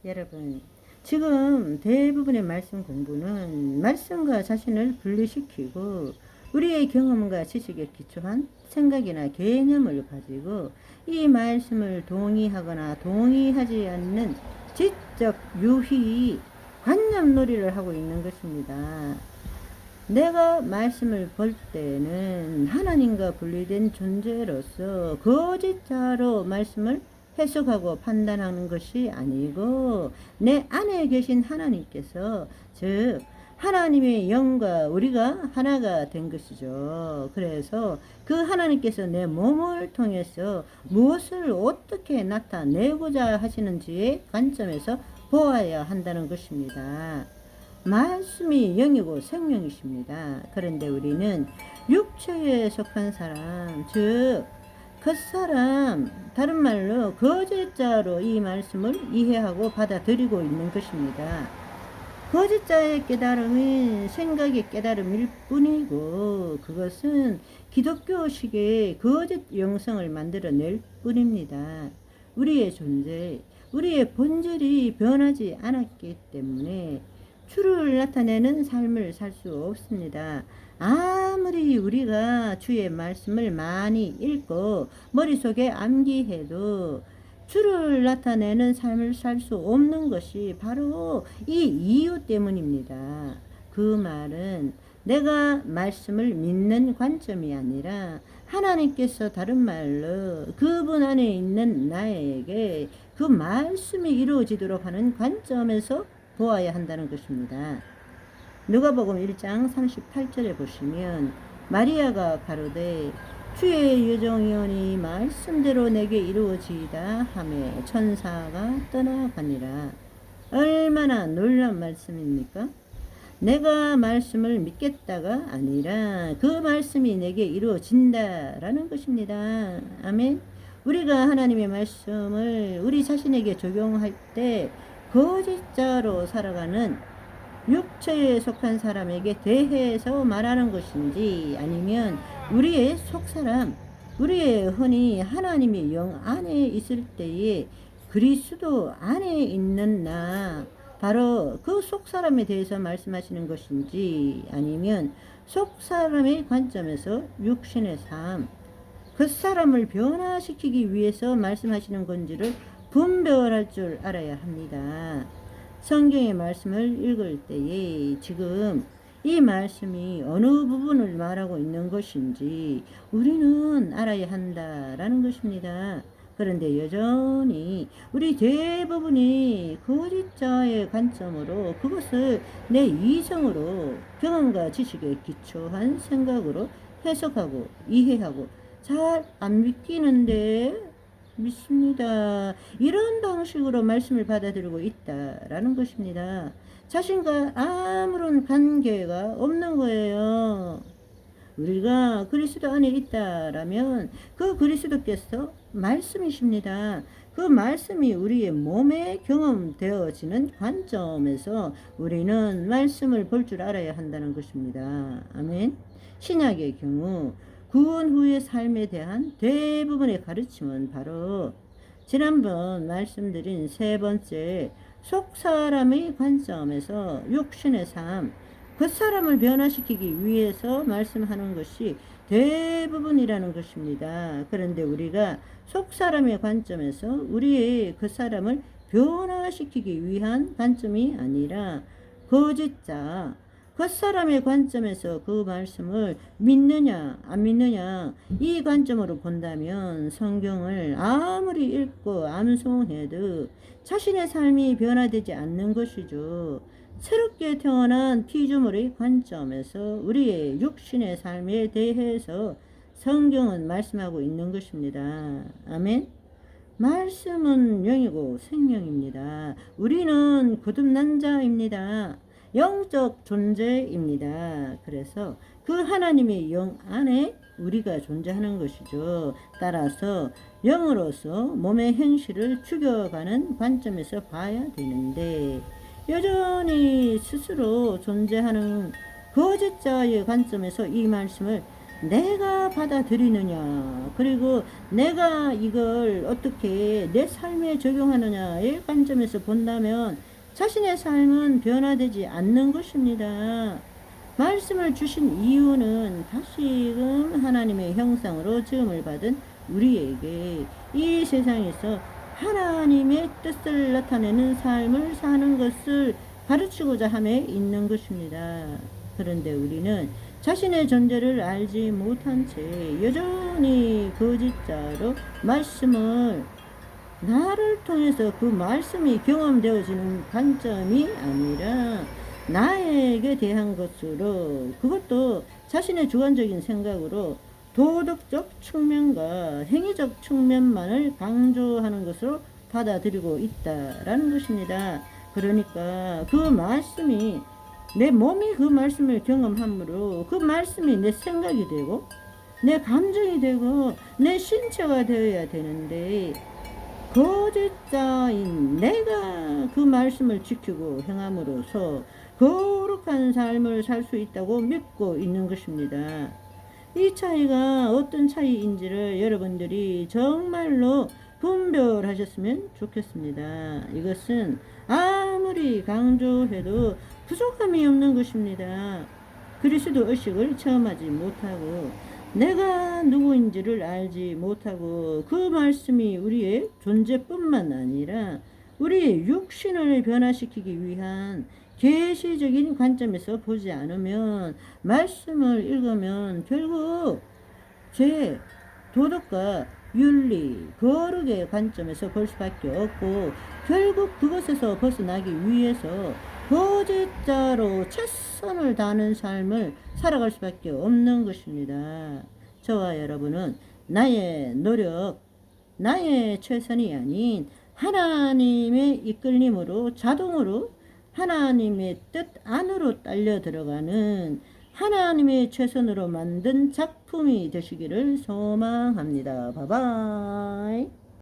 여러분, 지금 대부분의 말씀 공부는 말씀과 자신을 분리시키고 우리의 경험과 지식에 기초한 생각이나 개념을 가지고 이 말씀을 동의하거나 동의하지 않는 지적 유희 관념놀이를 하고 있는 것입니다. 내가 말씀을 볼 때는 하나님과 분리된 존재로서 거짓자로 말씀을 해석하고 판단하는 것이 아니고 내 안에 계신 하나님께서, 즉 하나님의 영과 우리가 하나가 된 것이죠. 그래서 그 하나님께서 내 몸을 통해서 무엇을 어떻게 나타내고자 하시는지의 관점에서 보아야 한다는 것입니다. 말씀이 영이고 생명이십니다. 그런데 우리는 육체에 속한 사람, 즉 겉사람, 다른 말로 거짓자로 이 말씀을 이해하고 받아들이고 있는 것입니다. 거짓자의 깨달음은 생각의 깨달음일 뿐이고 그것은 기독교식의 거짓 영성을 만들어낼 뿐입니다. 우리의 존재, 우리의 본질이 변하지 않았기 때문에 주를 나타내는 삶을 살 수 없습니다. 아무리 우리가 주의 말씀을 많이 읽고 머릿속에 암기해도 주를 나타내는 삶을 살 수 없는 것이 바로 이 이유 때문입니다. 그 말은 내가 말씀을 믿는 관점이 아니라 하나님께서 다른 말로 그분 안에 있는 나에게 그 말씀이 이루어지도록 하는 관점에서 보아야 한다는 것입니다. 누가복음 1장 38절에 보시면 마리아가 가로되 주의 여종이오니 말씀대로 내게 이루어지이다 하매 천사가 떠나가니라. 얼마나 놀라운 말씀입니까? 내가 말씀을 믿겠다가 아니라 그 말씀이 내게 이루어진다라는 것입니다. 아멘. 우리가 하나님의 말씀을 우리 자신에게 적용할 때 거짓자로 살아가는 육체에 속한 사람에게 대해서 말하는 것인지, 아니면 우리의 속사람, 우리의 흔히 하나님의 영 안에 있을 때에 그리스도 안에 있는 나, 바로 그 속사람에 대해서 말씀하시는 것인지, 아니면 속사람의 관점에서 육신의 삶, 그 사람을 변화시키기 위해서 말씀하시는 건지를 분별할 줄 알아야 합니다. 성경의 말씀을 읽을 때에 지금 이 말씀이 어느 부분을 말하고 있는 것인지 우리는 알아야 한다라는 것입니다. 그런데 여전히 우리 대부분이 거짓자의 관점으로 그것을 내 이성으로 경험과 지식에 기초한 생각으로 해석하고 이해하고 잘 안 믿기는데 믿습니다. 이런 방식으로 말씀을 받아들이고 있다라는 것입니다. 자신과 아무런 관계가 없는 거예요. 우리가 그리스도 안에 있다라면 그 그리스도께서 말씀이십니다. 그 말씀이 우리의 몸에 경험되어지는 관점에서 우리는 말씀을 볼 줄 알아야 한다는 것입니다. 아멘. 신약의 경우 구원 후의 삶에 대한 대부분의 가르침은 바로 지난번 말씀드린 세 번째 속사람의 관점에서 육신의 삶, 그 사람을 변화시키기 위해서 말씀하는 것이 대부분이라는 것입니다. 그런데 우리가 속사람의 관점에서 우리의 그 사람을 변화시키기 위한 관점이 아니라 거짓자, 겉사람의 관점에서 그 말씀을 믿느냐 안 믿느냐 이 관점으로 본다면 성경을 아무리 읽고 암송해도 자신의 삶이 변화되지 않는 것이죠. 새롭게 태어난 피조물의 관점에서 우리의 육신의 삶에 대해서 성경은 말씀하고 있는 것입니다. 아멘. 말씀은 영이고 생명입니다. 우리는 거듭난 자입니다. 영적 존재입니다. 그래서 그 하나님의 영 안에 우리가 존재하는 것이죠. 따라서 영으로서 몸의 행실을 죽여가는 관점에서 봐야 되는데 여전히 스스로 존재하는 거짓자의 관점에서 이 말씀을 내가 받아들이느냐, 그리고 내가 이걸 어떻게 내 삶에 적용하느냐의 관점에서 본다면 자신의 삶은 변화되지 않는 것입니다. 말씀을 주신 이유는 다시금 하나님의 형상으로 지음을 받은 우리에게 이 세상에서 하나님의 뜻을 나타내는 삶을 사는 것을 가르치고자 함에 있는 것입니다. 그런데 우리는 자신의 존재를 알지 못한 채 여전히 거짓자로 말씀을 나를 통해서 그 말씀이 경험되어지는 관점이 아니라 나에게 대한 것으로, 그것도 자신의 주관적인 생각으로 도덕적 측면과 행위적 측면만을 강조하는 것으로 받아들이고 있다라는 것입니다. 그러니까 그 말씀이, 내 몸이 그 말씀을 경험함으로 그 말씀이 내 생각이 되고 내 감정이 되고 내 신체가 되어야 되는데, 거짓자인 내가 그 말씀을 지키고 행함으로써 거룩한 삶을 살 수 있다고 믿고 있는 것입니다. 이 차이가 어떤 차이인지를 여러분들이 정말로 분별하셨으면 좋겠습니다. 이것은 아무리 강조해도 부족함이 없는 것입니다. 그리스도 의식을 체험하지 못하고 내가 누구인지를 알지 못하고 그 말씀이 우리의 존재뿐만 아니라 우리의 육신을 변화시키기 위한 계시적인 관점에서 보지 않으면, 말씀을 읽으면 결국 죄, 도덕과 윤리, 거룩의 관점에서 볼 수밖에 없고, 결국 그것에서 벗어나기 위해서 거짓자로 최선을 다하는 삶을 살아갈 수밖에 없는 것입니다. 저와 여러분은 나의 노력, 나의 최선이 아닌 하나님의 이끌림으로 자동으로 하나님의 뜻 안으로 딸려 들어가는 하나님의 최선으로 만든 작품이 되시기를 소망합니다. 바이바이.